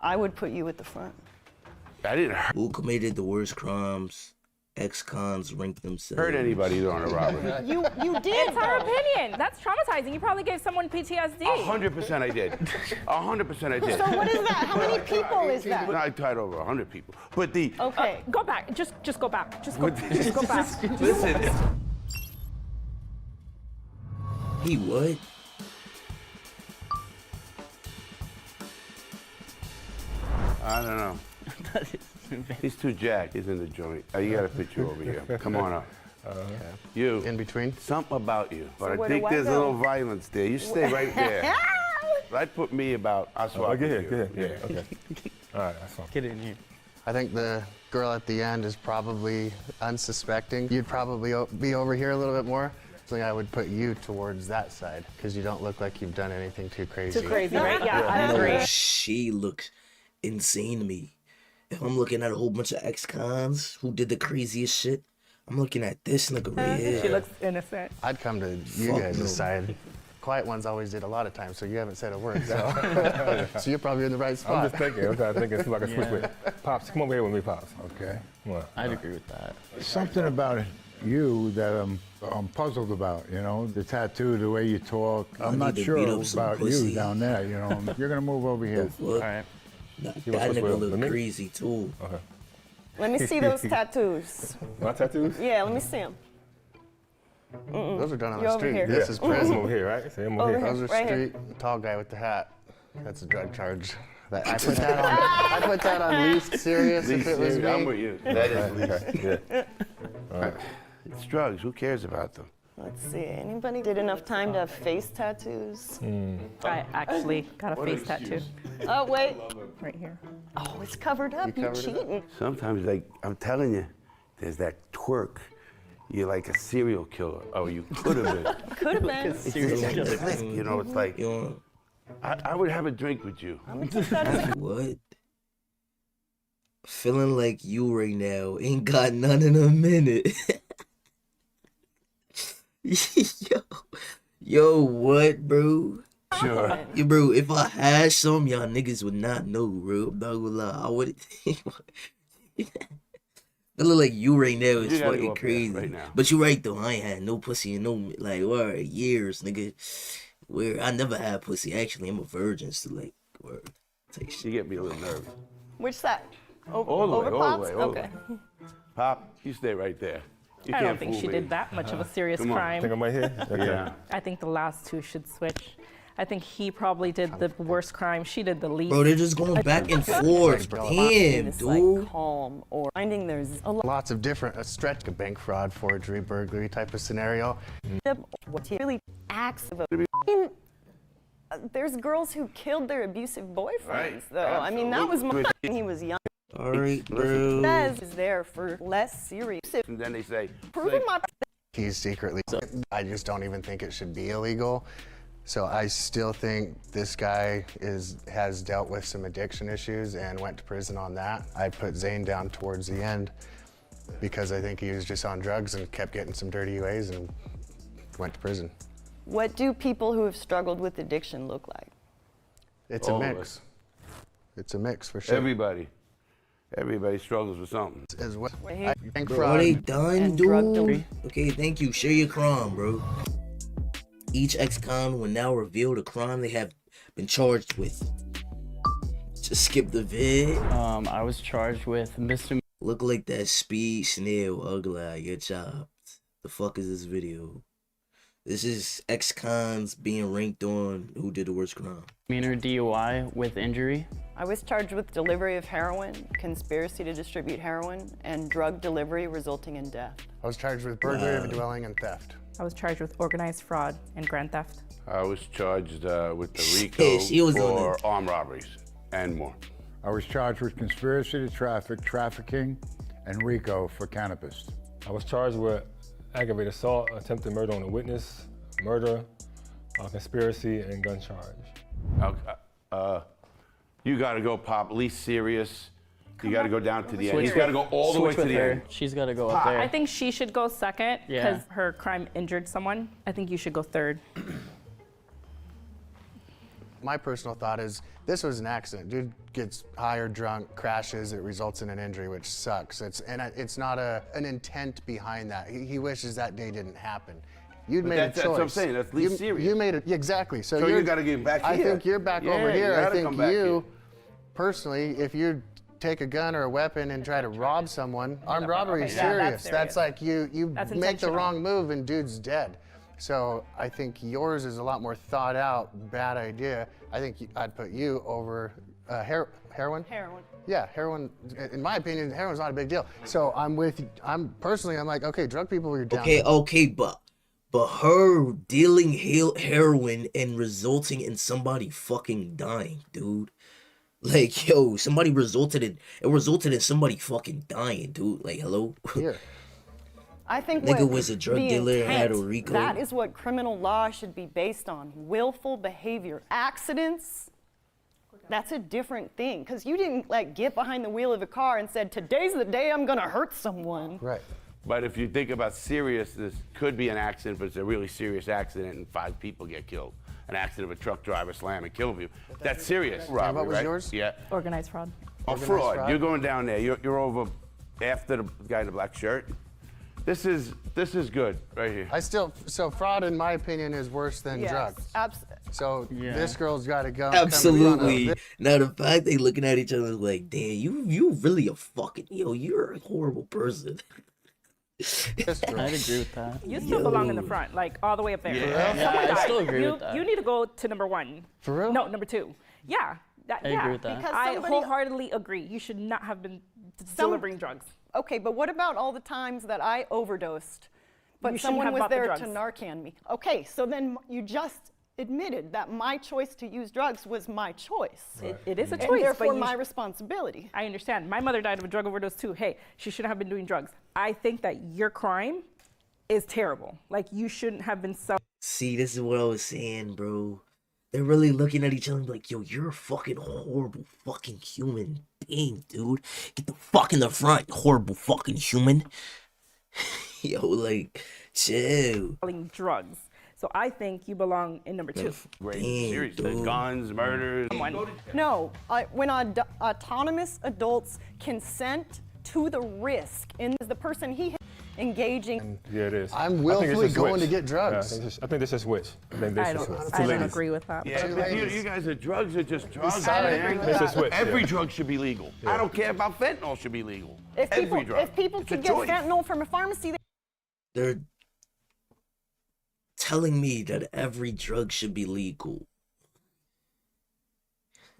I would put you at the front. I didn't Who committed the worst crimes? Ex-cons rank themselves. hurt anybody during a robbery. You did. It's our opinion. That's traumatizing. You probably gave someone PTSD. 100% I did. 100% I did. So what is that? How many people is that? No, I tied over 100 people. But the Okay. Go back. Just go back. Just go back. listen. He what? I don't know. He's too jacked. He's in the joint. You got to put you over here. Come on up. You. In between? Something about you. But where I think do I there's a go? little violence there. You stay right there. I'd put me about. I'll swap Go with ahead, you. okay. All right, that's fine. Get in here. I think the girl at the end is probably unsuspecting. You'd probably be over here a little bit more. So I would put you towards that side because you don't look like you've done anything too crazy. Too crazy, right? Yeah, I agree. She looks insane to me. If I'm looking at a whole bunch of ex-cons who did the craziest shit, I'm looking at this nigga right here. She looks innocent. I'd come to you Fuck guys' no. side. Quiet ones always did a lot of times, so you haven't said a word. So, so you're probably in the right spot. I'm just thinking. I'm trying to think. See if I can switch with Pops. Come over here with me, Pops. Okay. Come on. I'd agree with that. Something about you that I'm puzzled about, you know, the tattoo, the way you talk. I'm need not to sure beat up some about pussy. you down there, you know. You're gonna move over here. All right. That You want to switch nigga with look me? crazy too. Okay. Let me see those tattoos. My tattoos? Yeah, let me see them. Those are done on You're the over street. here. This is I'm prison. over here, right? See, I'm Over over here. here. Those are Right here. street. Tall guy with the hat. That's a drug charge. I put that on. I put that on least serious if it was me. I'm with you. That is least. Yeah. All right. It's drugs. Who cares about them? Let's see. Anybody did enough time to have face tattoos? I actually got a face tattoo Oh wait. right here. Oh, it's covered up. You're covered it up? cheating. Sometimes, like, I'm telling you, there's that twerk. You're like a serial killer. Oh, you could have been. Could have been. It's that click, you know, it's like, You know, I would have a drink with you. I'm gonna take that as a what? Feeling like you right now. Ain't got none in a minute. Yo, what, bro? Sure. Yo, bro, if I had some, y'all niggas would not know, bro. I'm not gonna lie. I would. It look like you right now is You gotta go fucking up there crazy. right now. But you right though. I ain't had no pussy in no like what years, nigga. Where I never had pussy. Actually, I'm a virgin, so like, word. Take shit. You get me a little nervous. Which side? Over, All the way, over all the Pops? way, all the Okay. way. Pop, you stay right there. You I can't don't think fool she me. did that much of a serious Come on. crime. Think I'm right here? Okay. Yeah. I think the last two should switch. I think he probably did the worst crime. She did the least. Bro, they're just going back and forth. Damn, It's dude. like calm or finding there's a lot Lots of different stretch, a bank fraud, forgery, burglary type of scenario. of what really acts of a. There's girls who killed their abusive boyfriends, Right. though. I mean, that was Absolutely. mine when he was young. All right, bro. Says is there for less serious. And then they say, Proving my. He's secretly. I just don't even think it should be illegal. So I still think this guy has dealt with some addiction issues and went to prison on that. I put Zane down towards the end because I think he was just on drugs and kept getting some dirty UAs and went to prison. What do people who have struggled with addiction look like? It's All a of mix. It's a mix for sure. everybody struggles with something. As well. Hey, I think Bro, are they fraud. done, and drug dude? delivery. Okay, thank you. Share your crime, bro. Each ex-con will now reveal the crime they have been charged with. Just skip the vid. I was charged with misdemeanor. Look like that speed snail ugly eye. Good job. The fuck is this video? This is ex-cons being ranked on who did the worst crime. DUI with injury. I was charged with delivery of heroin, conspiracy to distribute heroin, and drug delivery resulting in death. I was charged with burglary of a dwelling and theft. I was charged with organized fraud and grand theft. I was charged with the RICO She was on for it. armed robberies and more. I was charged with conspiracy to trafficking, and RICO for cannabis. I was charged with aggravated assault, attempted murder on a witness, murder, conspiracy, and gun charge. You got to go, Pop. Least serious. You got to go down to the end. He's got to go all the way Switch to with the her. end. She's got to go up there. I think she should go second Yeah. because her crime injured someone. I think you should go third. My personal thought is this was an accident. Dude gets high or drunk, crashes, it results in an injury, which sucks. It's not an intent behind that. He wishes that day didn't happen. You'd made a choice. That's what I'm saying. That's least serious. You made it, exactly. So you got to get back here. I think you're back over here. I think you, personally, if you take a gun or a weapon and try to rob someone, armed robbery is serious. That's like you make the wrong move and dude's dead. So I think yours is a lot more thought out, bad idea. I think I'd put you over heroin? Heroin. Yeah, heroin, in my opinion, heroin's not a big deal. So I'm like, okay, drug people, you're down. Okay, but her dealing heroin and resulting in somebody fucking dying, dude. Like, yo, it resulted in somebody fucking dying, dude. Like, hello? Here. I think Nigga was a drug dealer and had a intent, RICO. that is what criminal law should be based on. Willful behavior. Accidents, that's a different thing. Because you didn't like get behind the wheel of a car and said, today's the day I'm gonna hurt someone. Right. But if you think about serious, this could be an accident, but it's a really serious accident and 5 people get killed. An accident of a truck driver slam and kill you. That's serious. Robbery, what was right? yours? Yeah. Organized fraud. Fraud. You're going down there. You're over after the guy in the black shirt. This is good right here. So fraud, in my opinion, is worse than drugs. So this girl's got to go. Absolutely. Now the fact they looking at each other like, damn, you really a fucking, you're a horrible person. I'd agree with that. You still belong in the front, like all the way up there. Yeah, I still agree with that. You need to go to number 1. For real? No, number 2. Yeah. I agree with that. Because I somebody- wholeheartedly agree. You should not have been delivering drugs. Okay, but what about all the times that I overdosed, but You shouldn't someone have was bought the there drugs. to Narcan me? Okay, so then you just admitted that my choice to use drugs was my choice. It is a And choice, therefore but you my responsibility. I understand. My mother died of a drug overdose too. Hey, she shouldn't have been doing drugs. I think that your crime is terrible. Like, you shouldn't have been so. See, this is what I was saying, bro. They're really looking at each other like, yo, you're a fucking horrible fucking human being, dude. Get the fuck in the front, horrible fucking human. Yo, like, chill. Selling drugs. So I think you belong in number 2. Great. Damn, Serious. dude. Guns, murders. No, when autonomous adults consent to the risk, and the person he engaging. Yeah, it is. I'm I think willfully it's a going to switch. get drugs. Yeah, I think this is switch. I think this is switch. I don't agree with that. Yeah, but you guys are drugs are just drugs, Sorry. man. It's a switch, Every yeah. drug should be legal. I don't care about fentanyl should be legal. If Every drug. people It's a could get choice. fentanyl from a pharmacy, They're telling me that every drug should be legal.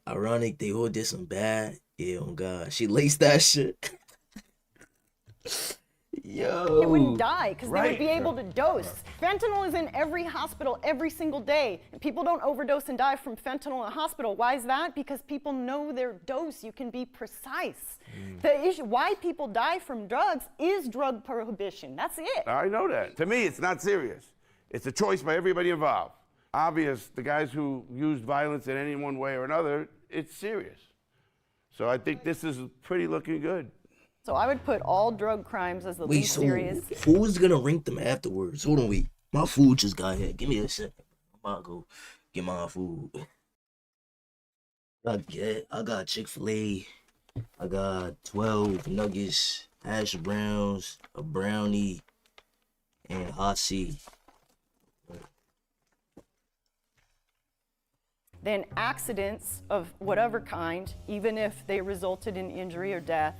Ironic, they all did some bad. Yeah, oh God. She laced that shit. Yo. they wouldn't die because they would be Right. able to dose. Fentanyl is in every hospital every single day. And people don't overdose and die from fentanyl in a hospital. Why is that? Because people know their dose. You can be precise. The issue, why people die from drugs is drug prohibition. That's it. I know that. To me, it's not serious. It's a choice by everybody involved. Obvious, the guys who used violence in any one way or another, it's serious. So I think this is pretty looking good. So I would put all drug crimes as the Wait, least so serious. who's gonna rank them afterwards? Hold on, wait. My food just got here. Give me a second. I'm about to go get my food. I got Chick-fil-A. I got 12 nuggets, hash browns, a brownie, and hot tea. Then accidents of whatever kind, even if they resulted in injury or death,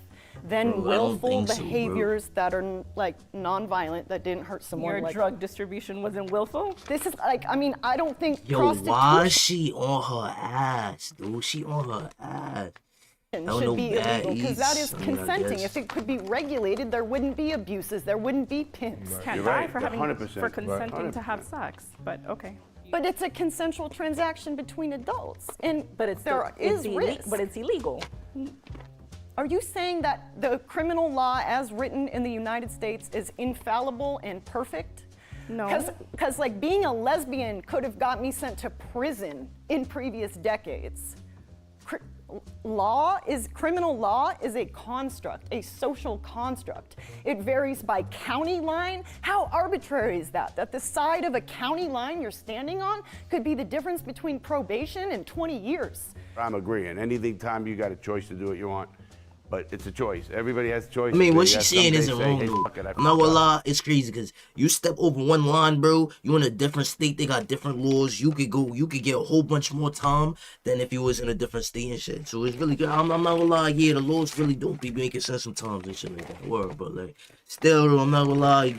then Bro, I don't willful think so, bro. behaviors that are like non-violent that didn't hurt someone. Your like, drug distribution wasn't willful? This is like, I mean, I don't think Yo, prostitution why is she on her ass, dude? She on her ass. don't know should be bad illegal because that eats, is I mean, I consenting. guess. If it could be regulated, there wouldn't be abuses, there wouldn't be pimps. Can't You're die right, for having 100%. for consenting Right. to have sex, but okay. But it's a consensual transaction between adults, and But it's there is risk. but it's illegal. Are you saying that the criminal law as written in the United States is infallible and perfect? No. Because like being a lesbian could have got me sent to prison in previous decades. criminal law is a construct, a social construct. It varies by county line. How arbitrary is that? That the side of a county line you're standing on could be the difference between probation and 20 years. I'm agreeing. Anything time you got a choice to do what you want, but it's a choice. Everybody has a choice. I mean, what You she's got saying some isn't days say, wrong, "Hey, though. fuck it, I I'm not gonna fucked up." lie, it's crazy because you step over one line, bro. You in a different state, they got different laws. You could get a whole bunch more time than if you was in a different state and shit. So it's really good. I'm not gonna lie, yeah, the laws really don't be making sense sometimes and shit like that. Word, but like, still, though, I'm not gonna lie,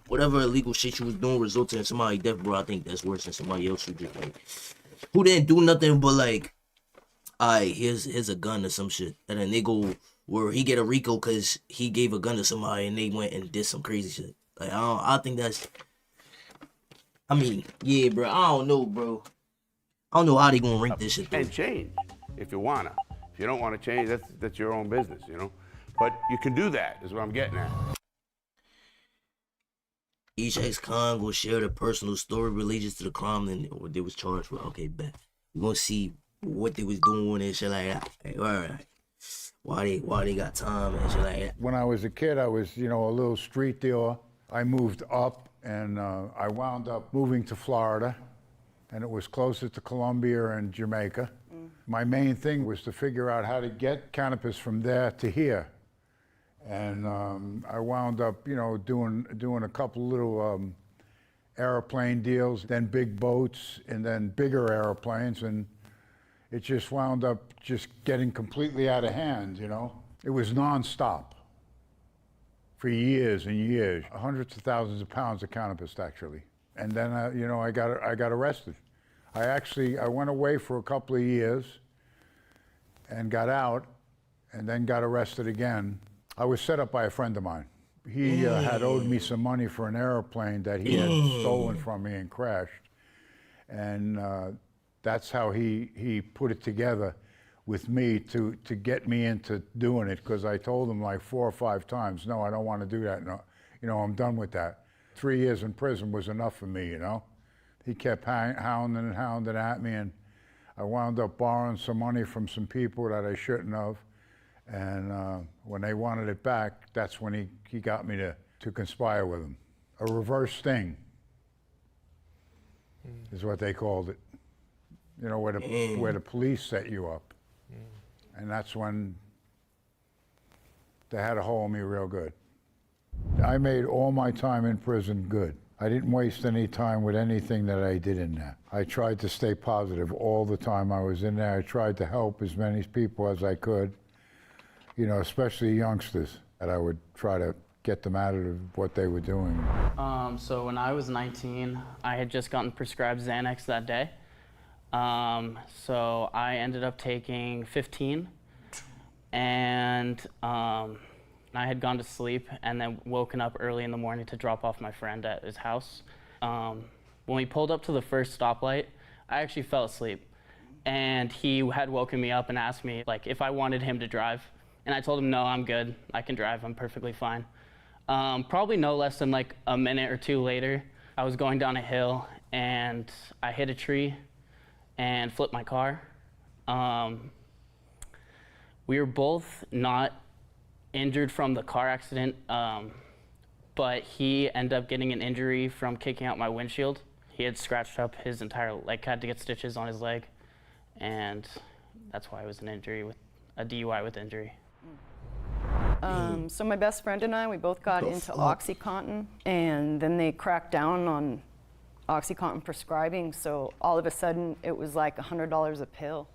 whatever illegal shit you was doing resulted in somebody's death, bro. I think that's worse than somebody else who just like, who didn't do nothing but like, alright, here's a gun or some shit, and then they go where he get a RICO because he gave a gun to somebody and they went and did some crazy shit. Like I think that's. I mean, yeah, bro. I don't know, bro. I don't know how they gonna rank this shit though. And change if you wanna. If you don't want to change, that's your own business, you know. But you can do that. Is what I'm getting at. Each ex-con will share their personal story related to the crime and what they was charged with. Okay, bet. We're gonna see what they was doing and shit like that. Like, all right. Why they got time and shit like that. When I was a kid, I was, a little street dealer. I moved up, and I wound up moving to Florida, and it was closer to Colombia and Jamaica. My main thing was to figure out how to get cannabis from there to here. And I wound up, doing a couple little airplane deals, then big boats, and then bigger airplanes, and it just wound up just getting completely out of hand, It was nonstop for years and years, hundreds of thousands of pounds of cannabis, actually. And then, I got arrested. I went away for a couple of years and got out, and then got arrested again. I was set up by a friend of mine. He had owed me some money for an airplane that he had stolen from me and crashed. And that's how he put it together with me to get me into doing it, because I told him like 4 or 5 times, no, I don't want to do that. No, I'm done with that. 3 years in prison was enough for me, He kept hounding at me, and I wound up borrowing some money from some people that I shouldn't have. And when they wanted it back, that's when he got me to conspire with him. A reverse sting is what they called it. Where the police set you up. And that's when they had a hold on me real good. I made all my time in prison good. I didn't waste any time with anything that I did in there. I tried to stay positive all the time I was in there. I tried to help as many people as I could, especially youngsters, that I would try to get them out of what they were doing. So when I was 19, I had just gotten prescribed Xanax that day. So I ended up taking 15, and I had gone to sleep and then woken up early in the morning to drop off my friend at his house. When we pulled up to the first stoplight, I actually fell asleep, and he had woken me up and asked me if I wanted him to drive, and I told him, no, I'm good, I can drive, I'm perfectly fine. Probably no less than a minute or two later, I was going down a hill and I hit a tree and flipped my car. We were both not injured from the car accident, but he ended up getting an injury from kicking out my windshield. He had scratched up his entire leg, had to get stitches on his leg, and that's why it was a DUI with injury. So my best friend and I, we both got into OxyContin, and then they cracked down on OxyContin prescribing, so all of a sudden it was like $100 a pill,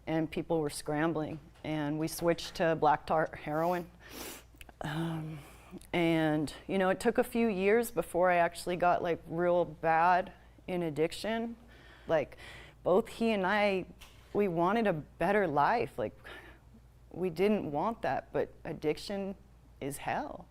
and people were scrambling, and we switched to black tar heroin. And it took a few years before I actually got real bad in addiction. Both he and I, we wanted a better life. We didn't want that, but addiction is hell,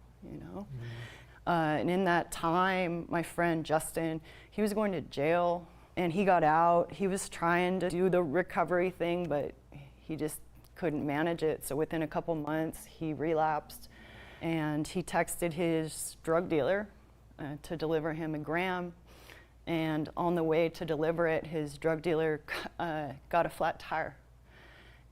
And in that time, my friend Justin, he was going to jail, and he got out. He was trying to do the recovery thing, but he just couldn't manage it. So within a couple months, he relapsed, and he texted his drug dealer to deliver him a gram. And on the way to deliver it, his drug dealer got a flat tire.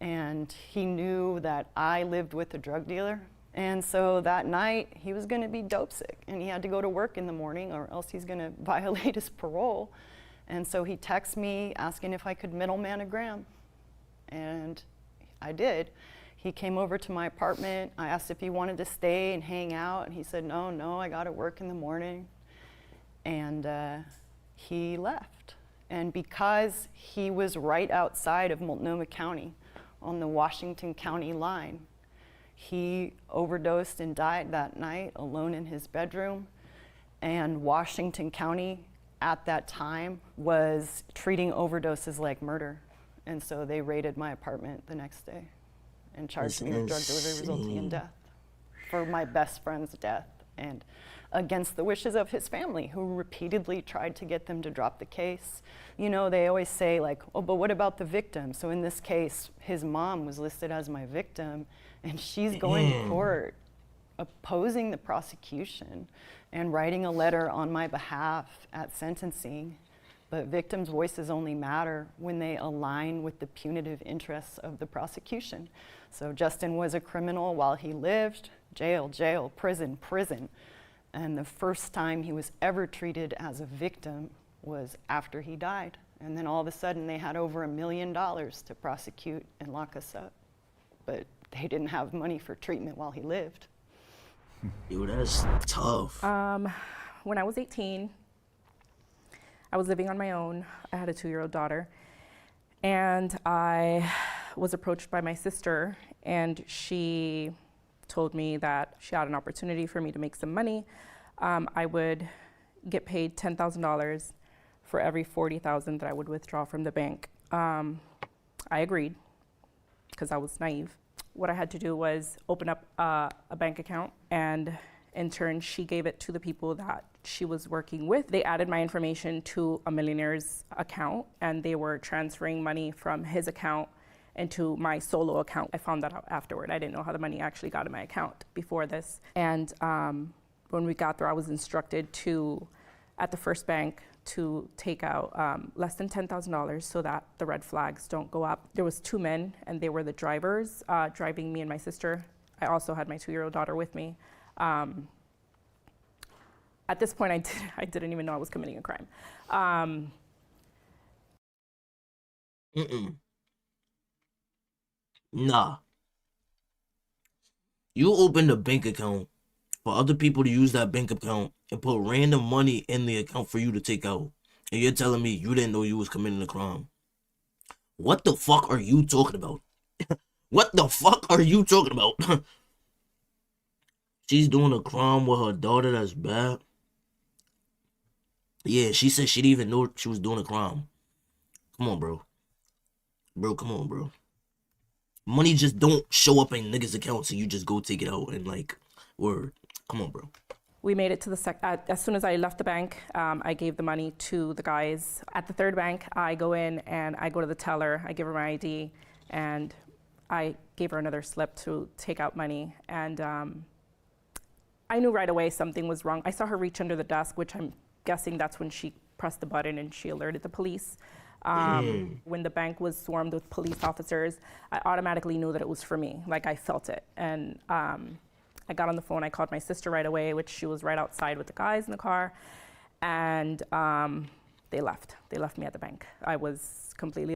And he knew that I lived with a drug dealer. And so that night, he was gonna be dope sick, and he had to go to work in the morning or else he's gonna violate his parole. And so he texted me asking if I could middleman a gram. And I did. He came over to my apartment. I asked if he wanted to stay and hang out, and he said, no, I gotta work in the morning. And he left. And because he was right outside of Multnomah County on the Washington County line, he overdosed and died that night alone in his bedroom. And Washington County at that time was treating overdoses like murder. And so they raided my apartment the next day and charged me with drug delivery resulting in death for my best friend's death, and against the wishes of his family, who repeatedly tried to get them to drop the case. You know, they always say like, oh, but what about the victim? So in this case, his mom was listed as my victim, and she's going to court opposing the prosecution and writing a letter on my behalf at sentencing. But victims' voices only matter when they align with the punitive interests of the prosecution. So Justin was a criminal while he lived, jail, jail, prison, prison. And the first time he was ever treated as a victim was after he died. And then all of a sudden they had over $1 million to prosecute and lock us up. But they didn't have money for treatment while he lived. Yo, that's tough. When I was 18, I was living on my own. I had a 2-year-old daughter. And I was approached by my sister, and she told me that she had an opportunity for me to make some money. I would get paid $10,000 for every $40,000 that I would withdraw from the bank. I agreed, because I was naive. What I had to do was open up a bank account, and in turn, she gave it to the people that she was working with. They added my information to a millionaire's account, and they were transferring money from his account into my solo account. I found that out afterward. I didn't know how the money actually got in my account before this. And when we got there, I was instructed to, at the first bank, to take out less than $10,000 so that the red flags don't go up. There was 2 men, and they were the drivers, driving me and my sister. I also had my 2-year-old daughter with me. At this point, I didn't even know I was committing a crime. Nah. You opened a bank account for other people to use that bank account and put random money in the account for you to take out. And you're telling me you didn't know you was committing a crime. What the fuck are you talking about? What the fuck are you talking about? She's doing a crime with her daughter, that's bad. Yeah, she said she didn't even know she was doing a crime. Come on, bro. Bro, come on, bro. Money just don't show up in niggas' accounts and you just go take it out and like, word. Come on, bro. We made it to the as soon as I left the bank, I gave the money to the guys. At the third bank, I go in and I go to the teller, I give her my ID, and I gave her another slip to take out money. And I knew right away something was wrong. I saw her reach under the desk, which I'm guessing that's when she pressed the button and she alerted the police. When the bank was swarmed with police officers, I automatically knew that it was for me. Like, I felt it. And I got on the phone, I called my sister right away, which she was right outside with the guys in the car. And they left. They left me at the bank. I was completely.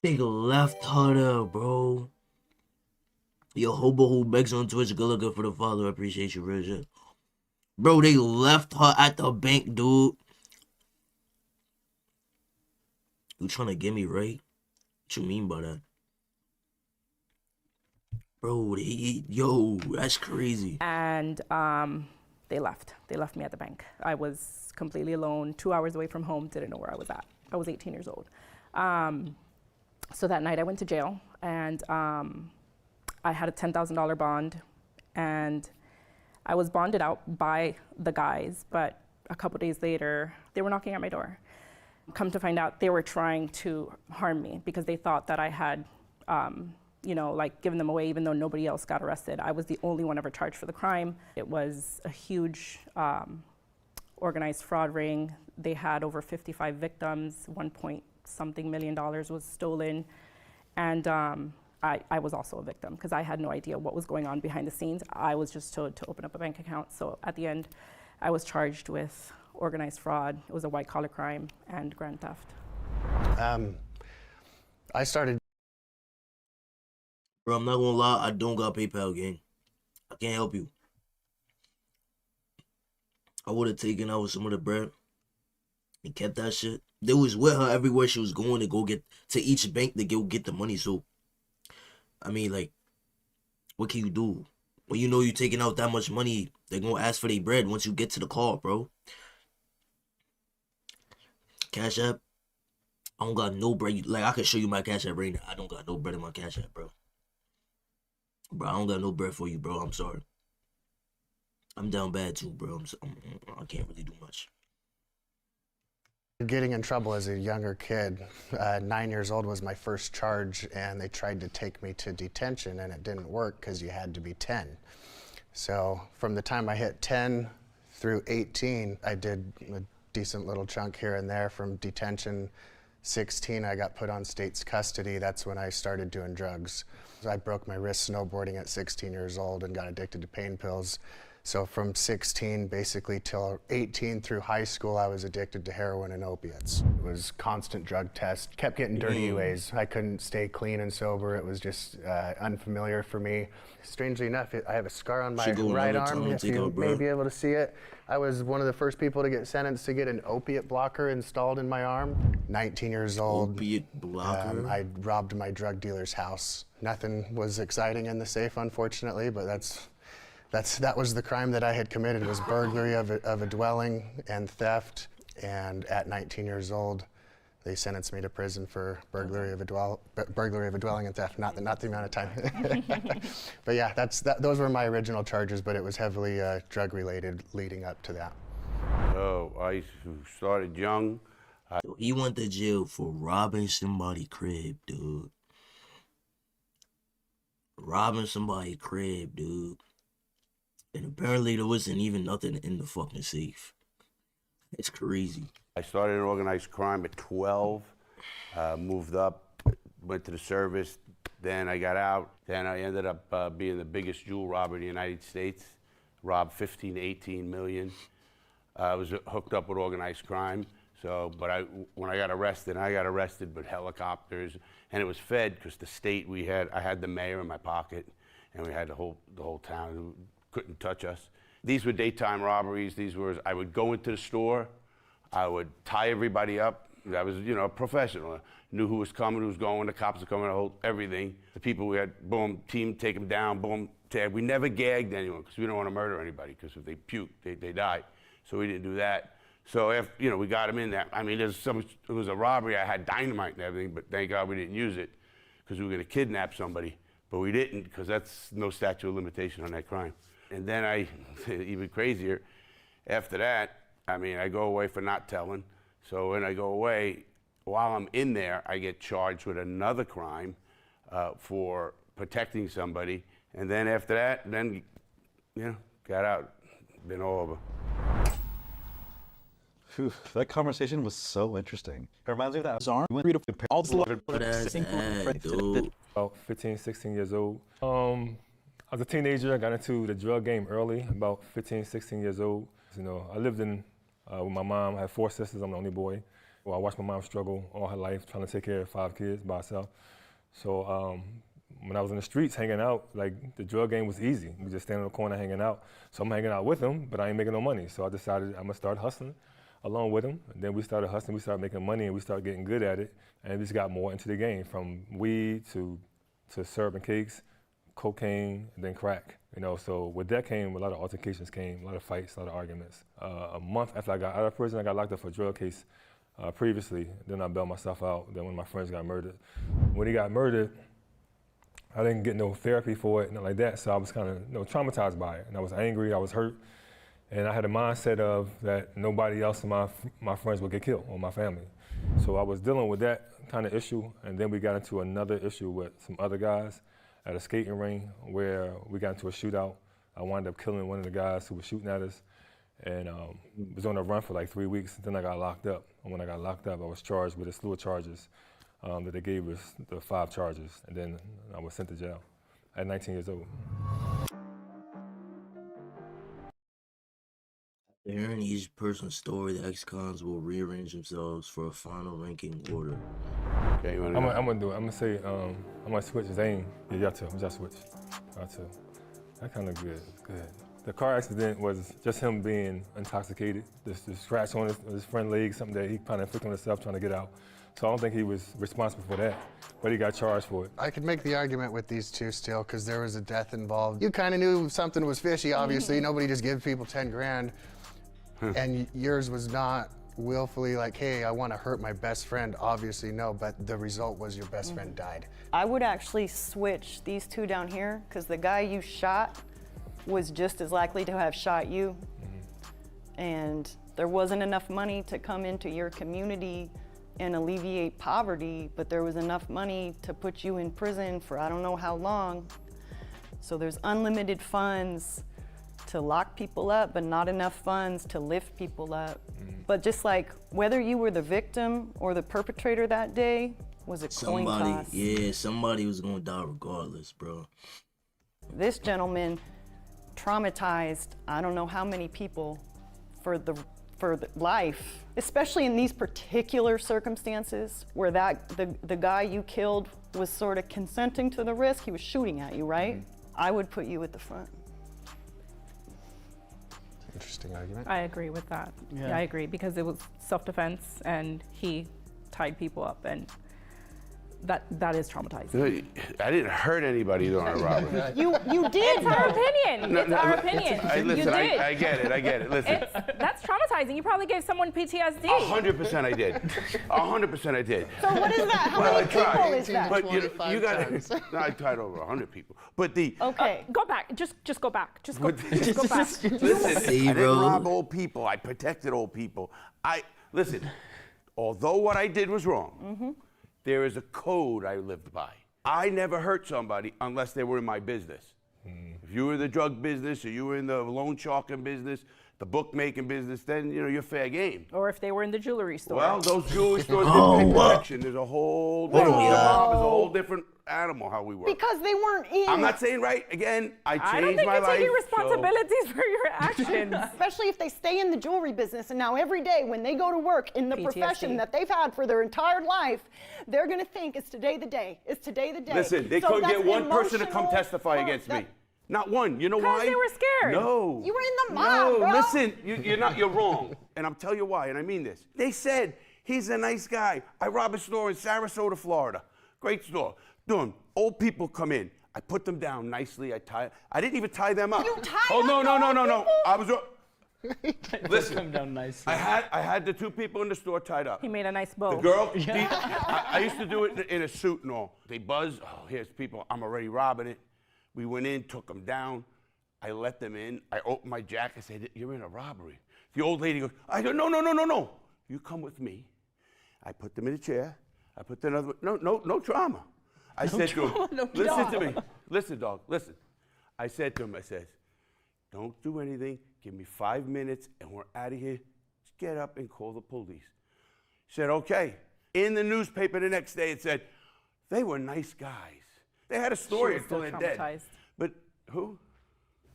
They left her there, bro. Yo, Hobo Who Begs on Twitch, good looking for the father. I appreciate you, real shit. Bro, they left her at the bank, dude. You trying to get me right? What you mean by that? Bro, yo, that's crazy. And they left. They left me at the bank. I was completely alone, 2 hours away from home, didn't know where I was at. I was 18 years old. So that night I went to jail, and I had a $10,000 bond, and I was bonded out by the guys, but a couple days later, they were knocking at my door. Come to find out, they were trying to harm me because they thought that I had, you know, like given them away even though nobody else got arrested. I was the only one ever charged for the crime. It was a huge organized fraud ring. They had over 55 victims, $1.something million was stolen. And I was also a victim because I had no idea what was going on behind the scenes. I was just told to open up a bank account. So at the end, I was charged with organized fraud. It was a white-collar crime and grand theft. I started. Bro, I'm not gonna lie, I don't got PayPal, gang. I can't help you. I would have taken out some of the bread and kept that shit. They was with her everywhere she was going to go get to each bank to go get the money. So, I mean, like, what can you do? When you know you're taking out that much money, they're gonna ask for their bread once you get to the car, bro. Cash App, I don't got no bread. Like, I can show you my Cash App right now. I don't got no bread in my Cash App, bro. Bro, I don't got no bread for you, bro. I'm sorry. I'm down bad too, bro. I can't really do much. Getting in trouble as a younger kid. 9 years old was my first charge, and they tried to take me to detention, and it didn't work because you had to be 10. So from the time I hit 10 through 18, I did a decent little chunk here and there. From detention, 16, I got put on state's custody. That's when I started doing drugs. I broke my wrist snowboarding at 16 years old and got addicted to pain pills. So from 16 basically till 18 through high school, I was addicted to heroin and opiates. It was constant drug tests, kept getting dirty ways. I couldn't stay clean and sober. It was just unfamiliar for me. Strangely enough, I have a scar on my right arm, if you may be able to see it. I was one of the first people to get sentenced to get an opiate blocker installed in my arm. 19 years old. Opiate blocker? I robbed my drug dealer's house. Nothing was exciting in the safe, unfortunately, but that was the crime that I had committed, was burglary of a dwelling and theft. And at 19 years old, they sentenced me to prison for burglary of a dwelling and theft. Not the amount of time. But yeah, those were my original charges, but it was heavily drug related leading up to that. Oh, I started young. So he went to jail for robbing somebody's crib, dude. Robbing somebody's crib, dude. And apparently there wasn't even nothing in the fucking safe. It's crazy. I started in organized crime at 12, moved up, went to the service, then I got out. Then I ended up being the biggest jewel robber in the United States, robbed 15 to 18 million. I was hooked up with organized crime. So, but when I got arrested with helicopters, and it was fed because the state I had the mayor in my pocket, and we had the whole town who couldn't touch us. These were daytime robberies. I would go into the store, I would tie everybody up. I was, a professional. I knew who was coming, who was going, the cops were coming, everything. The people we had, boom, team, take them down, boom, tag. We never gagged anyone because we don't want to murder anybody, because if they puke, they die. So we didn't do that. So after, we got them in there. I mean, it was a robbery. I had dynamite and everything, but thank God we didn't use it because we were going to kidnap somebody. But we didn't, because that's no statute of limitation on that crime. And then even crazier, after that, I mean, I go away for not telling. So when I go away, while I'm in there, I get charged with another crime for protecting somebody. And then after that, got out, been all over. Whew, that conversation was so interesting. It reminds me of that arm. We went to all the About 15, 16 years old. I was a teenager. I got into the drug game early, about 15, 16 years old. I lived with my mom. I had 4 sisters. I'm the only boy. Well, I watched my mom struggle all her life, trying to take care of 5 kids by herself. So when I was in the streets hanging out, like, the drug game was easy. We just stand in the corner hanging out. So I'm hanging out with them, but I ain't making no money. So I decided I'm gonna start hustling along with them. And then we started hustling, we started making money, and we started getting good at it. And we just got more into the game, from weed to syrup cakes, cocaine, and then crack. So with that came a lot of altercations, a lot of fights, a lot of arguments. A month after I got out of prison, I got locked up for a drug case previously. Then I bailed myself out. Then when my friends got murdered. When he got murdered, I didn't get no therapy for it, nothing like that. So I was kind of traumatized by it. And I was angry, I was hurt. And I had a mindset of that nobody else in my friends would get killed, or my family. So I was dealing with that kind of issue, and then we got into another issue with some other guys at a skating ring where we got into a shootout. I wound up killing one of the guys who was shooting at us, and was on a run for like 3 weeks. Then I got locked up. And when I got locked up, I was charged with a slew of charges that they gave us, the 5 charges, and then I was sent to jail at 19 years old. Hearing each person's story, the ex-cons will rearrange themselves for a final ranking order. Okay, you I'm gonna do it. I'm gonna say, I'm gonna switch Zane. Yeah, y'all too. Y'all switch. Y'all too. That kind of good. The car accident was just him being intoxicated. This scratch on his front leg, something that he kind of inflicted on himself trying to get out. So I don't think he was responsible for that, but he got charged for it. I could make the argument with these two still, because there was a death involved. You kind of knew something was fishy, obviously. Nobody just gives people 10 grand. And yours was not willfully like, hey, I want to hurt my best friend. Obviously, no, but the result was your best friend died. I would actually switch these two down here, because the guy you shot was just as likely to have shot you. And there wasn't enough money to come into your community and alleviate poverty, but there was enough money to put you in prison for I don't know how long. So there's unlimited funds to lock people up, but not enough funds to lift people up. But just like whether you were the victim or the perpetrator that day was a coin toss. Yeah, somebody was gonna die regardless, bro. This gentleman traumatized I don't know how many people for the life, especially in these particular circumstances where the guy you killed was sort of consenting to the risk. He was shooting at you, right? I would put you at the front. Interesting argument. I agree with that. Yeah. I agree, because it was self-defense and he tied people up, and that is traumatizing. I didn't hurt anybody during a robbery. You did. It's our opinion. It's our opinion. Listen, You did. I get it. Listen. That's traumatizing. You probably gave someone PTSD. 100% I did. 100% I did. So what is that? How Well, many I tried. people is that? But you got no, I tried over 100 people. But Okay. Go back. Just go back. Just go back. listen, See, I bro. didn't rob old people. I protected old people. Listen, although what I did was wrong, there is a code I lived by. I never hurt somebody unless they were in my business. If you were in the drug business or you were in the loan sharking business, the bookmaking business, then you're fair game. Or if they were in the jewelry store. Well, those jewelry stores didn't pay protection. There's a whole different mob, is a whole different animal how we work. Because they weren't in. I'm not saying right. Again, I changed I don't think my you're life. taking responsibilities for your actions. Especially if they stay in the jewelry business, and now every day when they go to work in the PTSD. profession that they've had for their entire life, they're gonna think it's today the day. It's today the day. Listen, they So couldn't that's get one person to come emotional testify hurt. against me. Not one. You know why? they were scared. No. You were in the mob, No, bro. listen, you're wrong. And I'll tell you why, and I mean this. They said, he's a nice guy. I robbed a store in Sarasota, Florida. Great store. Dude, old people come in. I put them down nicely. I didn't even tie them up. You tied Oh, up no. the old people? I was... Listen, Come down nicely. I had the 2 people in the store tied up. He made a nice bow. The girl, I used to do it in a suit and all. They buzz, oh, here's people, I'm already robbing it. We went in, took them down. I let them in. I opened my jacket, I said, you're in a robbery. The old lady goes, I go, no. You come with me. I put them in a chair. I put the other, no trauma. I said to him, listen to me. Listen, dog, listen. I said to him, I said, don't do anything. Give me 5 minutes and we're out of here. Just get up and call the police. He said, okay. In the newspaper the next day, it said, they were nice guys. They had a story until they're dead. But who?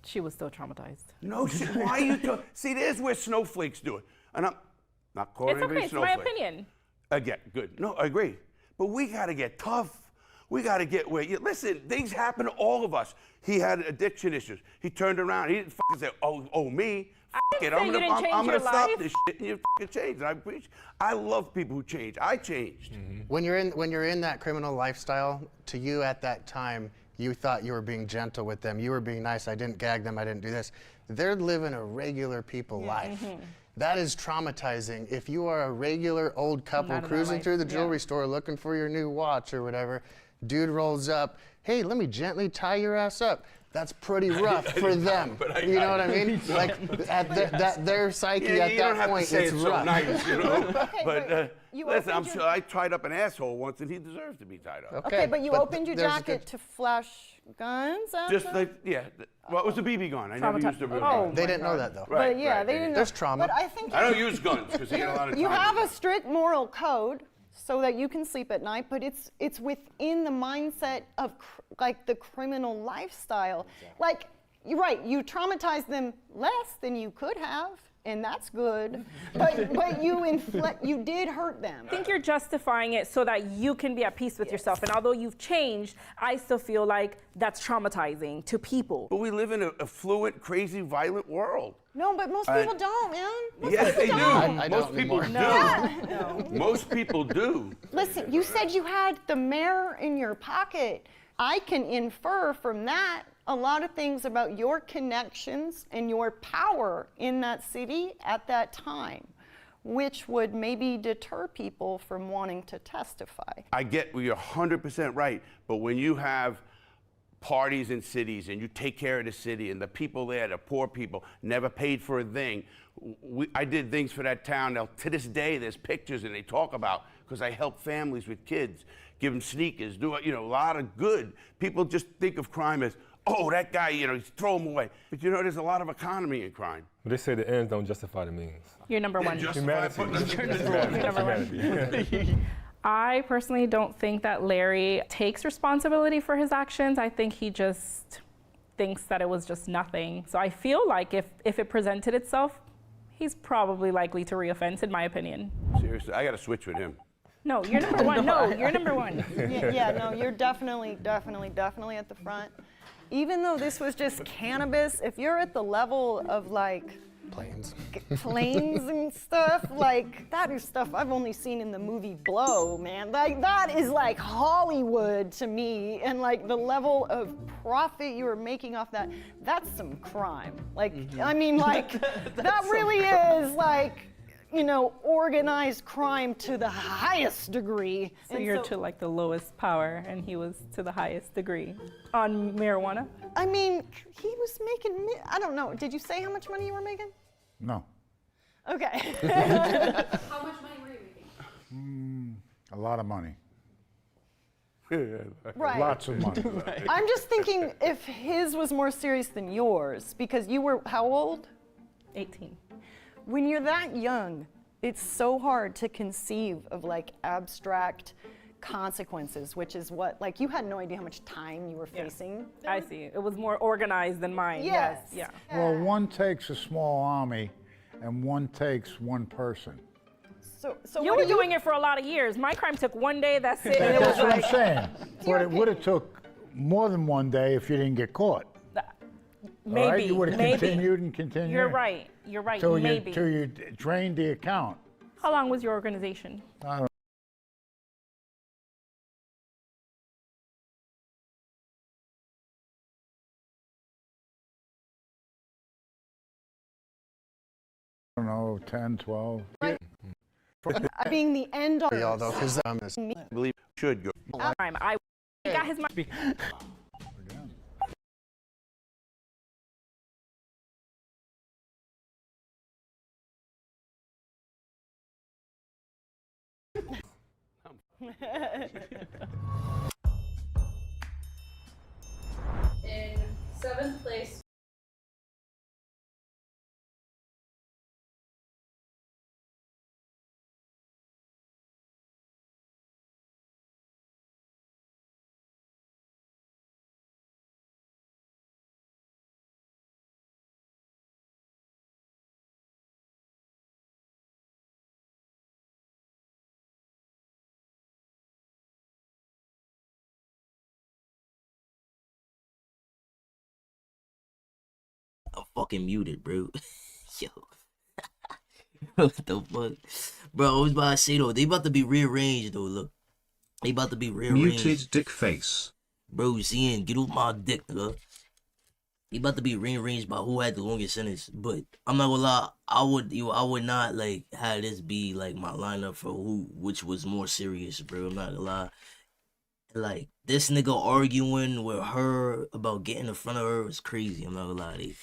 She was still traumatized. No, why you see, there's where snowflakes do it. And I'm not calling It's okay. anybody It's my snowflake. opinion. Again, good. No, I agree. But we got to get tough. We got to get where listen, things happen to all of us. He had addiction issues. He turned around. He didn't fucking say, oh, me. Fuck it. I'm gonna stop this shit. And you fucking changed. And I love people who change. I changed. When you're in that criminal lifestyle, to you at that time, you thought you were being gentle with them. You were being nice. I didn't gag them. I didn't do this. They're living a regular people life. That is traumatizing. If you are a regular old couple Not in that cruising life, through the yeah. jewelry store looking for your new watch or whatever, Dude rolls up, hey, let me gently tie your ass up. That's pretty rough for them. You know what I mean? Like at their psyche at that point, it's rough. Nice, you know? Okay, But you listen, I'm opened sure I tied up an asshole once, and he deserves to be tied up. Okay, but you opened your there's a jacket good- to flash guns after? Just like, yeah. Well, it was a BB gun. I never used a real Oh, gun. They didn't know that though. Right, But yeah, right, they didn't know. There's trauma. But I think I don't use guns because he had a lot of time. you have a strict moral code so that you can sleep at night, but it's within the mindset of like the criminal lifestyle. Like, you're right, you traumatized them less than you could have, and that's good. But you did hurt them. I think you're justifying it so that you can be at peace with yourself. And although you've changed, I still feel like that's traumatizing to people. But we live in a fluent, crazy, violent world. No, but most people don't, man. Most Yes, people they do. don't. I Most don't people anymore. do. Most people do. Listen, you said you had the mayor in your pocket. I can infer from that a lot of things about your connections and your power in that city at that time, which would maybe deter people from wanting to testify. I get, well, you're 100% right, but when you have parties in cities and you take care of the city and the people there, the poor people, never paid for a thing. I did things for that town. Now, to this day, there's pictures and they talk about, because I help families with kids, give them sneakers, do a lot of good. People just think of crime as, oh, that guy, throw him away. But there's a lot of economy in crime. But they say the ends don't justify the means. You're number one. Humanity. I personally don't think that Larry takes responsibility for his actions. I think he just thinks that it was just nothing. So I feel like if it presented itself, he's probably likely to reoffend, in my opinion. Seriously, I got to switch with him. No, you're number one. No, you're number one. No, you're definitely at the front. Even though this was just cannabis, if you're at the level of like Planes. planes and stuff, like that is stuff I've only seen in the movie Blow, man. Like that is like Hollywood to me, and like the level of profit you were making off that, that's some crime. Like, I mean, like that really is like, organized crime to the highest degree. So you're to like the lowest power, and he was to the highest degree on marijuana. I mean, he was making, I don't know, did you say how much money you were making? No, Okay. How much money were you making? a lot of money. Right. Lots of money. I'm just thinking if his was more serious than yours, because you were how old? 18. When you're that young, it's so hard to conceive of like abstract consequences, which is what, like you had no idea how much time you were facing. I see. It was more organized than mine. Yes. Yeah. Well, one takes a small army and one takes one person. So You what were do you doing it for a lot of years. My crime took one day, that's it. And it was That's what I'm like, saying. But it would have took more than one day if you didn't get caught. maybe, All right? You would have maybe. continued and continued. You're right. You're right. Till Maybe. you drained the account. How long was your organization? I don't know, 10, 12. being the end all? Y'all though, because I believe you should go. Crime. I got his money. In 7th place, I'm fucking muted, bro. Yo. What the fuck? Bro, I was about to say though, they about to be rearranged though, look. They about to be rearranged. Muted dick face. Bro, Zian, get off my dick, nigga. They about to be rearranged by who had the longest sentence. But I'm not gonna lie, I would not like have this be like my lineup for which was more serious, bro. I'm not gonna lie. Like, this nigga arguing with her about getting in front of her was crazy. I'm not gonna lie to you.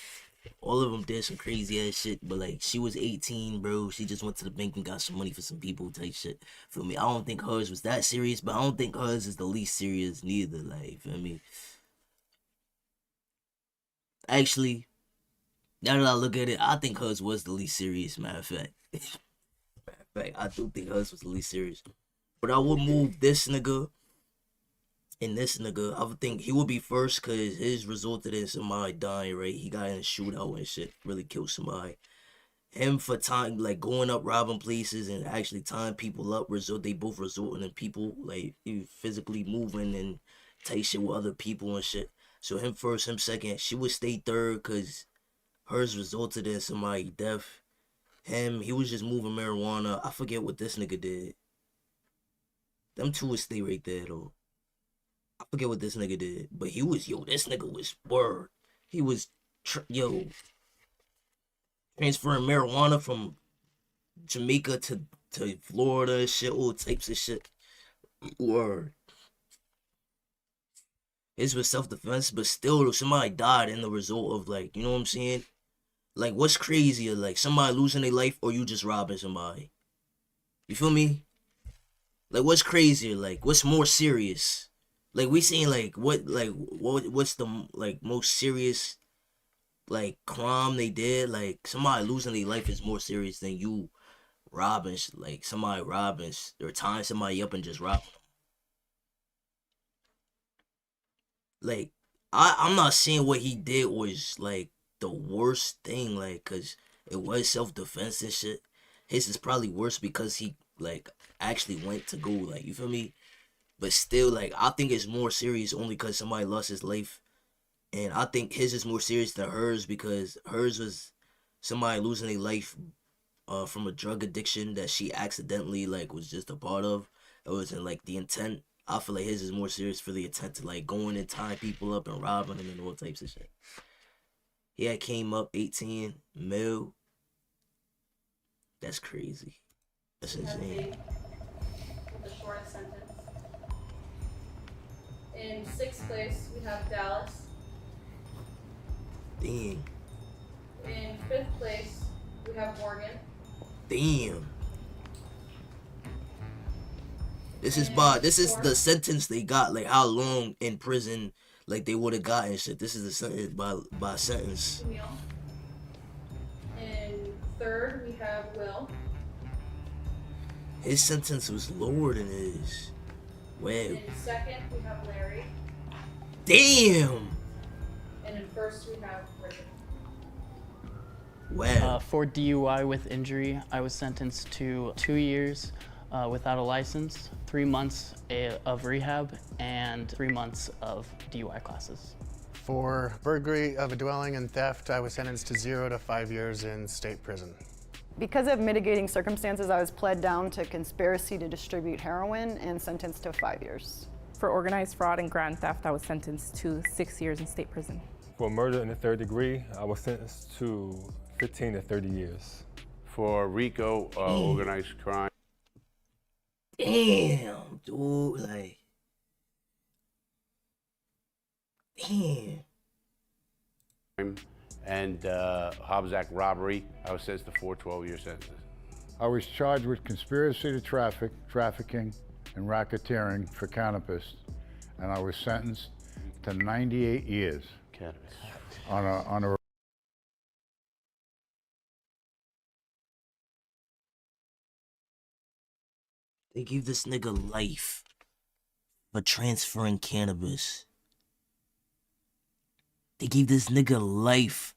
All of them did some crazy ass shit, but like, she was 18, bro. She just went to the bank and got some money for some people type shit. Feel me? I don't think hers was that serious, but I don't think hers is the least serious neither. Like, feel me? Actually, now that I look at it, I think hers was the least serious, matter of fact. I do think hers was the least serious. But I would move this nigga and this nigga. I would think he would be first because his resulted in somebody dying, right? He got in a shootout and shit, really killed somebody. Him for time, like going up robbing places and actually tying people up, they both resulting in people like physically moving and take shit with other people and shit. So him first, him second. She would stay third because hers resulted in somebody death. Him, he was just moving marijuana. I forget what this nigga did. Them two would stay right there though. I forget what this nigga did, but he was, this nigga was word. He was, transferring marijuana from Jamaica to Florida and shit, all types of shit. Word. His was self-defense, but still, somebody died in the result of, like, you know what I'm saying? Like, what's crazier, like, somebody losing their life or you just robbing somebody? You feel me? Like, what's crazier? Like, what's more serious? Like, we saying, like, what's the, like, most serious, like, crime they did? Like, somebody losing their life is more serious than you robbing, like, somebody robbing, or tying somebody up and just robbing them. Like, I'm not saying what he did was, like, the worst thing, like, because it was self-defense and shit. His is probably worse because he, like, actually went to go, like, you feel me? But still, like, I think it's more serious only because somebody lost his life. And I think his is more serious than hers because hers was somebody losing their life from a drug addiction that she accidentally, like, was just a part of. It wasn't, like, the intent. I feel like his is more serious for the intent to, like, going and tying people up and robbing them and all types of shit. He had came up 18 mil. That's crazy. That's insane. With the shortest sentence. In 6th place, we have Dallas. Damn. In 5th place, we have Oregon. Damn. This is the sentence they got, like how long in prison like they would have gotten shit. This is the sentence by sentence. Camille. In 3rd, we have Will. His sentence was lower than his. Wow. In 2nd, we have Larry. Damn. And in 1st, we have Richard. Wow. For DUI with injury, I was sentenced to 2 years without a license, 3 months of rehab, and 3 months of DUI classes. For burglary of a dwelling and theft, I was sentenced to 0 to 5 years in state prison. Because of mitigating circumstances, I was pled down to conspiracy to distribute heroin and sentenced to 5 years. For organized fraud and grand theft, I was sentenced to 6 years in state prison. For murder in the 3rd degree, I was sentenced to 15 to 30 years. For RICO, organized crime. Damn, dude, like. Damn. And Hobbs Act robbery, I was sentenced to 4 12-year sentences. I was charged with conspiracy to trafficking, and racketeering for cannabis, and I was sentenced to 98 years. Cannabis. On a They gave this nigga life for transferring cannabis. They gave this nigga life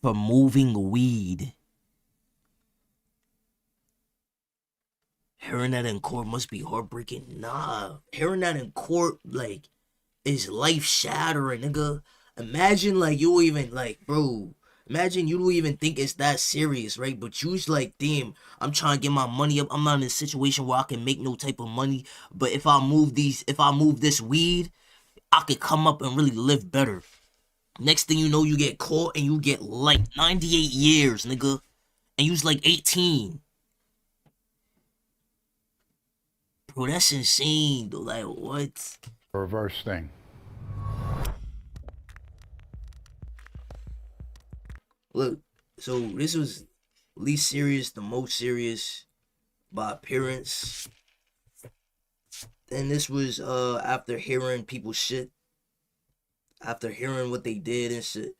for moving weed. Hearing that in court must be heartbreaking. Nah, hearing that in court, like, is life shattering, nigga. Imagine, like, you even, like, bro, imagine you don't even think it's that serious, right? But you's like, damn, I'm trying to get my money up. I'm not in a situation where I can make no type of money. But if I move this weed, I could come up and really live better. Next thing you know, you get caught and you get, like, 98 years, nigga. And you's like 18. Bro, that's insane, though. Like, what? Reverse thing. Look, so this was least serious, the most serious by appearance. And this was after hearing people's shit. After hearing what they did and shit.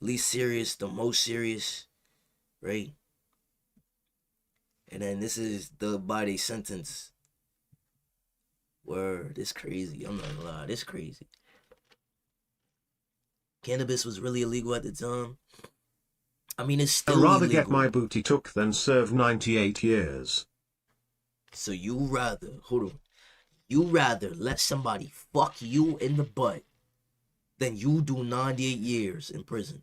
Least serious, the most serious. Right? And then this is the body sentence. Word, this crazy. I'm not gonna lie, this crazy. Cannabis was really illegal at the time. I mean, it's still I'd rather illegal. get my booty took than serve 98 years. So you rather, hold on, you rather let somebody fuck you in the butt than you do 98 years in prison.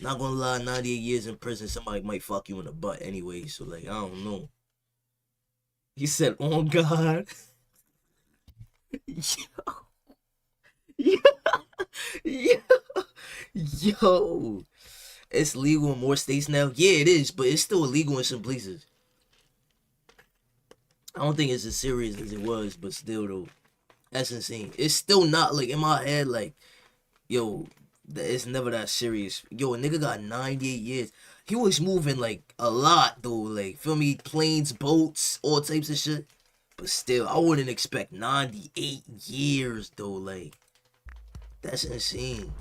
Not gonna lie, 98 years in prison, somebody might fuck you in the butt anyway, so like, I don't know. He said, oh God. Yo. Yo. It's legal in more states now. Yeah, it is, but it's still illegal in some places. I don't think it's as serious as it was, but still though. That's insane. It's still not like in my head, like, yo, it's never that serious. Yo, a nigga got 98 years. He was moving like a lot though, like, feel me? Planes, boats, all types of shit. But still, I wouldn't expect 98 years though, like, that's insane.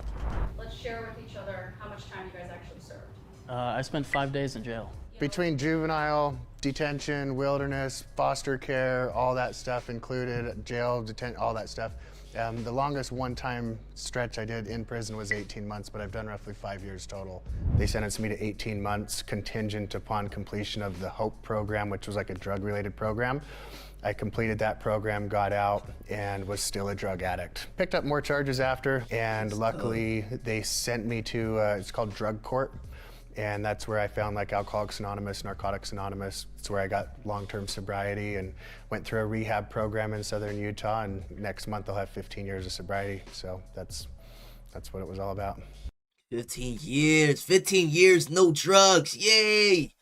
Let's share with each other how much time you guys actually served. I spent 5 days in jail. Between juvenile, detention, wilderness, foster care, all that stuff included, jail, all that stuff. The longest one-time stretch I did in prison was 18 months, but I've done roughly 5 years total. They sentenced me to 18 months contingent upon completion of the HOPE program, which was like a drug-related program. I completed that program, got out, and was still a drug addict. Picked up more charges after, and luckily they sent me to, it's called drug court. And that's where I found like Alcoholics Anonymous, Narcotics Anonymous. It's where I got long-term sobriety and went through a rehab program in Southern Utah. And next month I'll have 15 years of sobriety. So that's what it was all about. 15 years, no drugs, yay!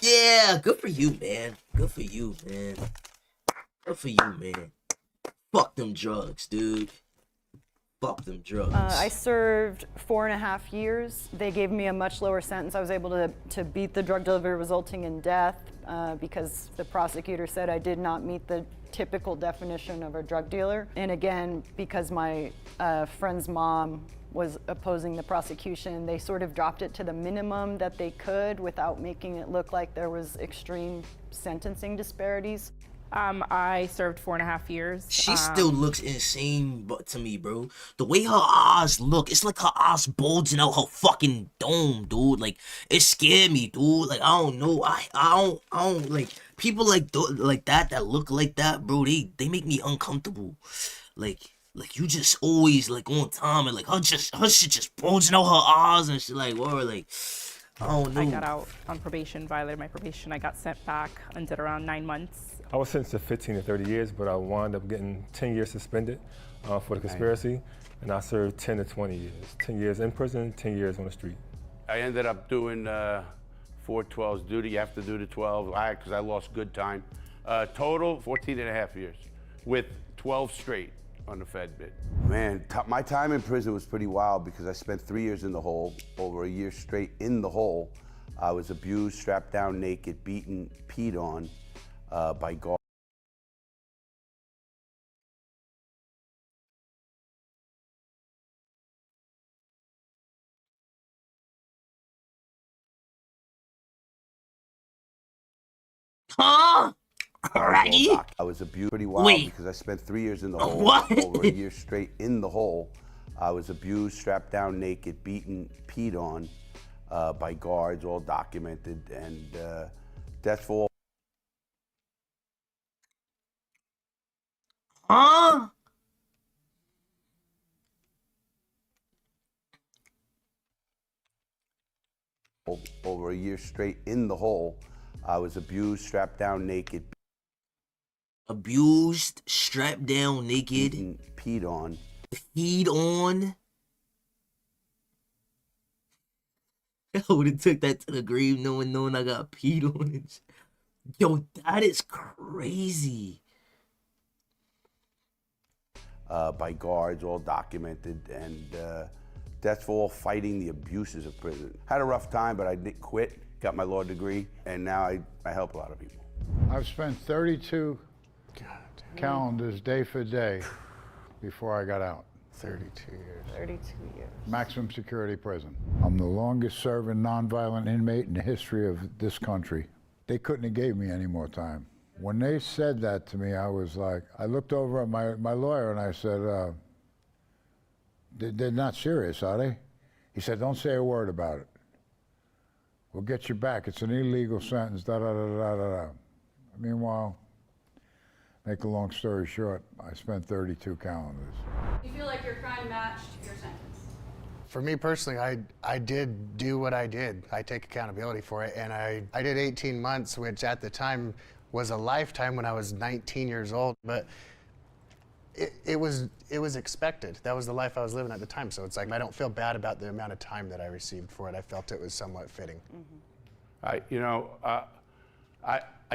Yeah, good for you, man. Good for you, man. Good for you, man. Fuck them drugs, dude. Fuck them drugs. I served 4.5 years. They gave me a much lower sentence. I was able to beat the drug delivery resulting in death because the prosecutor said I did not meet the typical definition of a drug dealer. And again, because my friend's mom was opposing the prosecution, they sort of dropped it to the minimum that they could without making it look like there was extreme sentencing disparities. I served 4.5 years. She still looks insane to me, bro. The way her eyes look, it's like her eyes bulging out her fucking dome, dude. Like, it scared me, dude. Like, I don't know. I don't like people like that look like that, bro. They make me uncomfortable. Like you just always like on time and like her shit just bulging out her eyes and shit. Like, whoa, like, I don't know. I got out on probation, violated my probation. I got sent back and did around 9 months. I was sentenced to 15 to 30 years, but I wound up getting 10 years suspended for the conspiracy, and I served 10 to 20 years. 10 years in prison, 10 years on the street. I ended up doing 412s duty. You have to do the 12 because I lost good time. Total 14 and a half years with 12 straight on the Fed bit. Man, my time in prison was pretty wild because I spent 3 years in the hole, over a year straight in the hole. I was abused, strapped down naked, beaten, peed on by guards. Huh? Alrighty. I was abused pretty wild because I spent 3 years in the hole, over a year straight in the hole. I was abused, strapped down naked, beaten, peed on by guards, all documented, and death for all. Huh? Over a year straight in the hole. I was abused, strapped down naked. Abused, strapped down naked. Peed on. Peed on? I would have took that to the grave knowing I got peed on. Yo, that is crazy. by guards, all documented, and that's for all fighting the abuses of prison. Had a rough time, but I didn't quit, got my law degree, and now I help a lot of people. I've spent 32 calendars day for day before I got out. 32 years. 32 years. Maximum security prison. I'm the longest serving nonviolent inmate in the history of this country. They couldn't have gave me any more time. When they said that to me, I was like, I looked over at my lawyer and I said, they're not serious, are they? He said, don't say a word about it. We'll get you back. It's an illegal sentence, da-da-da-da-da-da. Meanwhile, make a long story short, I spent 32 calendars. Do you feel like your crime matched your sentence? For me personally, I did do what I did. I take accountability for it, and I did 18 months, which at the time was a lifetime when I was 19 years old, but it was expected. That was the life I was living at the time, so it's like I don't feel bad about the amount of time that I received for it. I felt it was somewhat fitting. I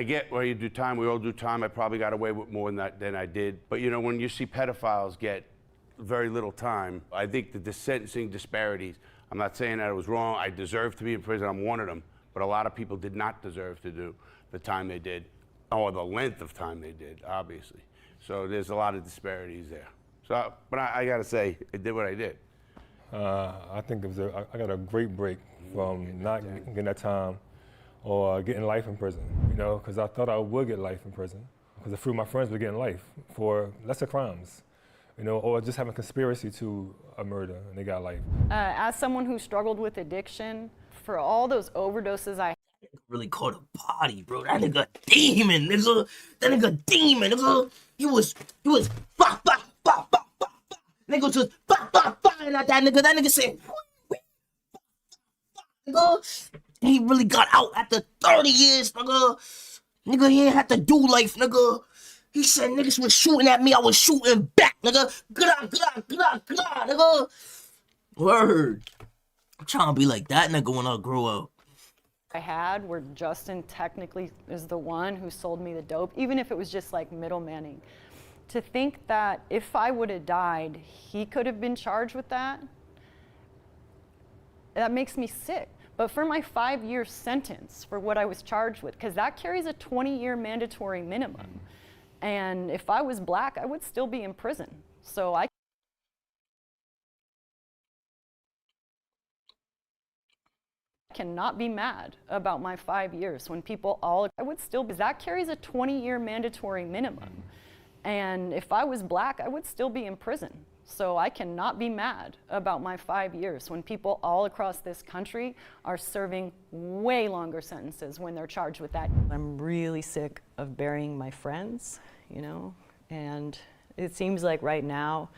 get where you do time, we all do time. I probably got away with more than I did. But you know, when you see pedophiles get very little time, I think the sentencing disparities, I'm not saying that it was wrong. I deserve to be in prison, I'm one of them. But a lot of people did not deserve to do the time they did, or the length of time they did, obviously. So there's a lot of disparities there. So, but I gotta say, I did what I did. I think it was I got a great break from not getting that time or getting life in prison, you know, because I thought I would get life in prison because a few of my friends were getting life for lesser crimes, you know, or just having conspiracy to a murder and they got life. As someone who struggled with addiction, for all those overdoses I Really caught a body, bro. That nigga demon, nigga. That nigga demon, nigga. He was bah, bah, bah, bah, bah, bah. Nigga just bah, bah, bah, and at that nigga. That nigga said, nigga. He really got out after 30 years, nigga. Nigga, he ain't had to do life, nigga. He said niggas was shooting at me, I was shooting back, nigga. Nigga. Word. I'm trying to be like that nigga when I grow up. had, where Justin technically is the one who sold me the dope, even if it was just like middlemaning. To think that if I would have died, he could have been charged with that, that makes me sick. But for my 5-year sentence for what I was charged with, because that carries a 20-year mandatory minimum. And if I was black, I would still be in prison. So I cannot be mad about my 5 years when people all, I would still, because that carries a 20-year mandatory minimum. And if I was black, I would still be in prison. So I cannot be mad about my 5 years when people all across this country are serving way longer sentences when they're charged with that. I'm really sick of burying my friends, you know, and it seems like right now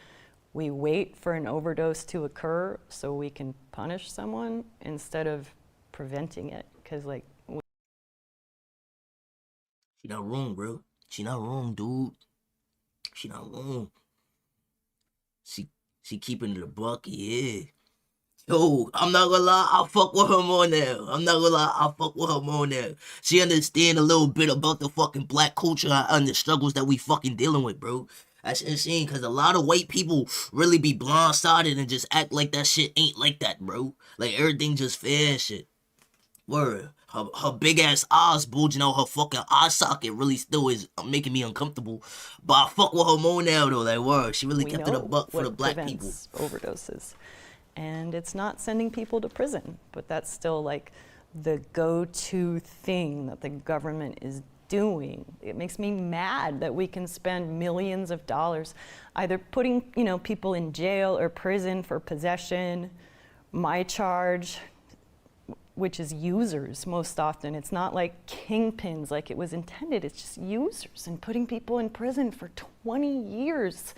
we wait for an overdose to occur so we can punish someone instead of preventing it, because like she not wrong, bro. She not wrong, dude. She not wrong. She keeping it a buck, yeah. Yo, I'm not gonna lie, I fuck with her more now. I'm not gonna lie, I fuck with her more now. She understand a little bit about the fucking black culture and the struggles that we fucking dealing with, bro. That's insane, because a lot of white people really be blindsided and just act like that shit ain't like that, bro. Like everything just fair and shit. Word. Her big ass eyes bulging out her fucking eye socket really still is making me uncomfortable. But I fuck with her more now though, like word. She really kept it a buck for the black people. Overdoses. And it's not sending people to prison, but that's still like the go-to thing that the government is doing. It makes me mad that we can spend millions of dollars either putting, you know, people in jail or prison for possession, my charge, which is users most often. It's not like kingpins like it was intended, it's just users, and putting people in prison for 20 years.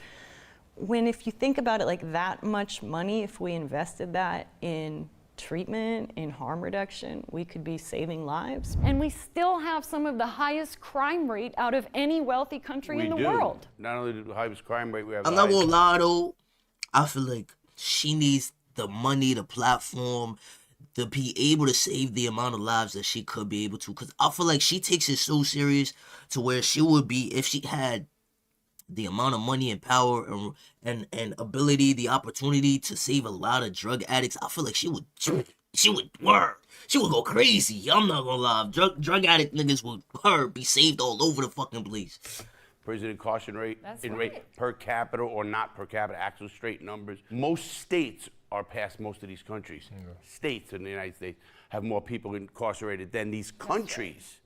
When if you think about it, like that much money, if we invested that in treatment, in harm reduction, we could be saving lives. And we still have some of the highest crime rate out of any wealthy country in the world. Not only the highest crime rate, we have I'm not gonna lie though, I feel like she needs the money, the platform, to be able to save the amount of lives that she could be able to. Because I feel like she takes it so serious to where she would be, if she had the amount of money and power and ability, the opportunity to save a lot of drug addicts, I feel like she would go crazy. I'm not gonna lie. Drug addict niggas would be saved all over the fucking place. Prison incarceration rate, That's in right. rate per capita or not per capita, actual straight numbers. Most states are past most of these countries. States in the United States have more people incarcerated than these countries.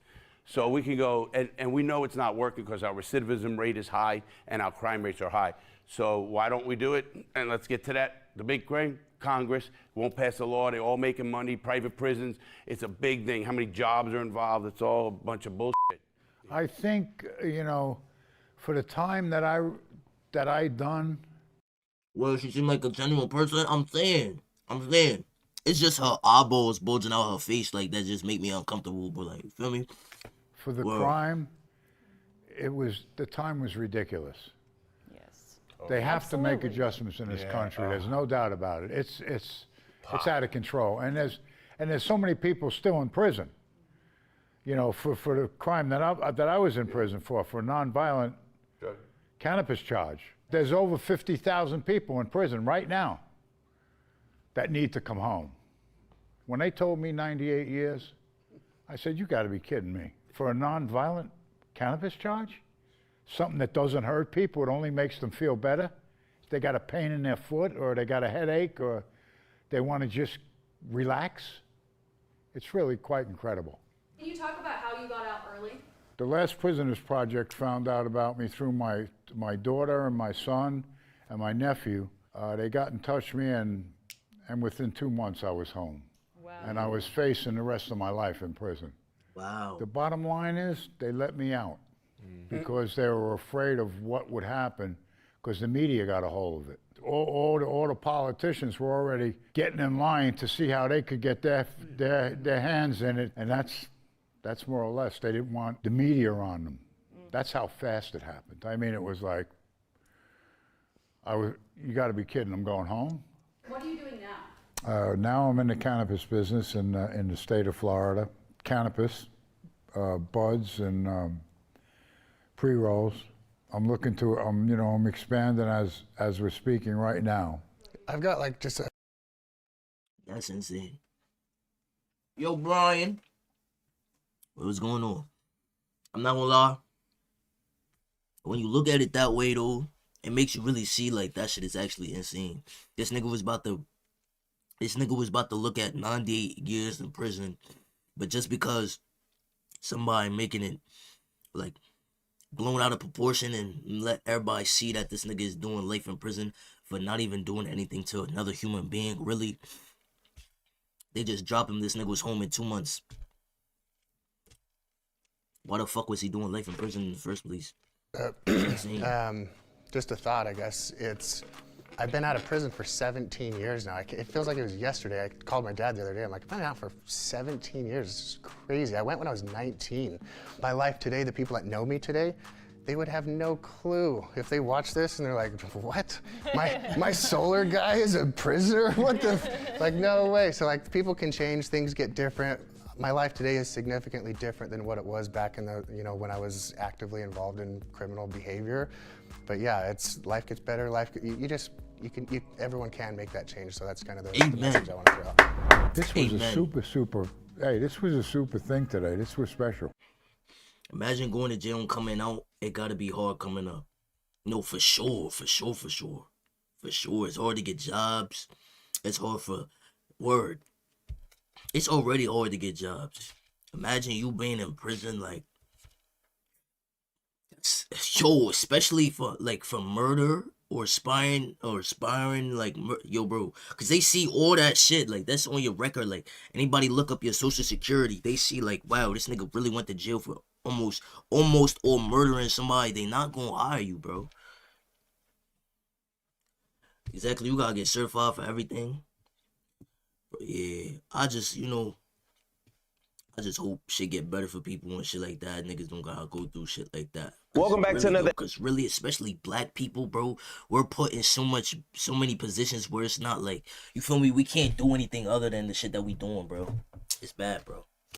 So we can go, and we know it's not working because our recidivism rate is high and our crime rates are high. So why don't we do it? And let's get to that. The big thing, Congress won't pass a law. They're all making money, private prisons. It's a big thing. How many jobs are involved? It's all a bunch of bullshit. I think, you know, for the time that I done. Well, she seemed like a genuine person. I'm saying. It's just her eyeballs bulging out her face like that just make me uncomfortable. But like, you feel me? For the crime, the time was ridiculous. Yes. They have to make adjustments in this country. There's no doubt about it. It's out of control, and there's so many people still in prison. You know, for the crime that I was in prison for nonviolent cannabis charge. There's over 50,000 people in prison right now that need to come home. When they told me 98 years, I said, you got to be kidding me. For a nonviolent cannabis charge? Something that doesn't hurt people, it only makes them feel better. If they got a pain in their foot or they got a headache or they want to just relax, it's really quite incredible. Can you talk about how you got out early? The Last Prisoners Project found out about me through my daughter and my son and my nephew. They got in touch with me, and within 2 months I was home. Wow. And I was facing the rest of my life in prison. Wow. The bottom line is they let me out because they were afraid of what would happen because the media got a hold of it. All the politicians were already getting in line to see how they could get their hands in it, and that's more or less. They didn't want the media on them. That's how fast it happened. I mean, it was like, you got to be kidding, I'm going home? What are you doing now? Now I'm in the cannabis business in the state of Florida. Cannabis, buds and pre-rolls. I'm expanding as we're speaking right now. I've got like just a... That's insane. Yo, Brian. What's going on? I'm not gonna lie. When you look at it that way, though, it makes you really see like that shit is actually insane. This nigga was about to look at 98 years in prison, but just because somebody making it like blown out of proportion and let everybody see that this nigga is doing life in prison for not even doing anything to another human being, really, they just drop him. This nigga was home in 2 months. Why the fuck was he doing life in prison in the first place? Just a thought, I guess. I've been out of prison for 17 years now. It feels like it was yesterday. I called my dad the other day. I'm like, I've been out for 17 years. It's crazy. I went when I was 19. My life today, the people that know me today, they would have no clue if they watch this and they're like, what? My solar guy is a prisoner? What the? Like, no way. So like, people can change, things get different. My life today is significantly different than what it was back in the, when I was actively involved in criminal behavior. But yeah, life gets better. Everyone can make that change. So that's kind of the message I want to throw out. This was this was a super thing today. This was special. Imagine going to jail and coming out. It gotta be hard coming up. No, for sure. It's hard to get jobs. It's hard for word. It's already hard to get jobs. Imagine you being in prison, like, especially for murder or aspiring, like, yo, bro, because they see all that shit, like, that's on your record. Like, anybody look up your social security, they see, like, wow, this nigga really went to jail for almost or murdering somebody. They not gonna hire you, bro. Exactly, you gotta get certified for everything. But yeah, I just hope shit get better for people and shit like that. Niggas don't gotta go through shit like that. Welcome back to another. Because really, especially black people, bro, we're put in so many positions where it's not like, you feel me? We can't do anything other than the shit that we doing, bro. It's bad, bro.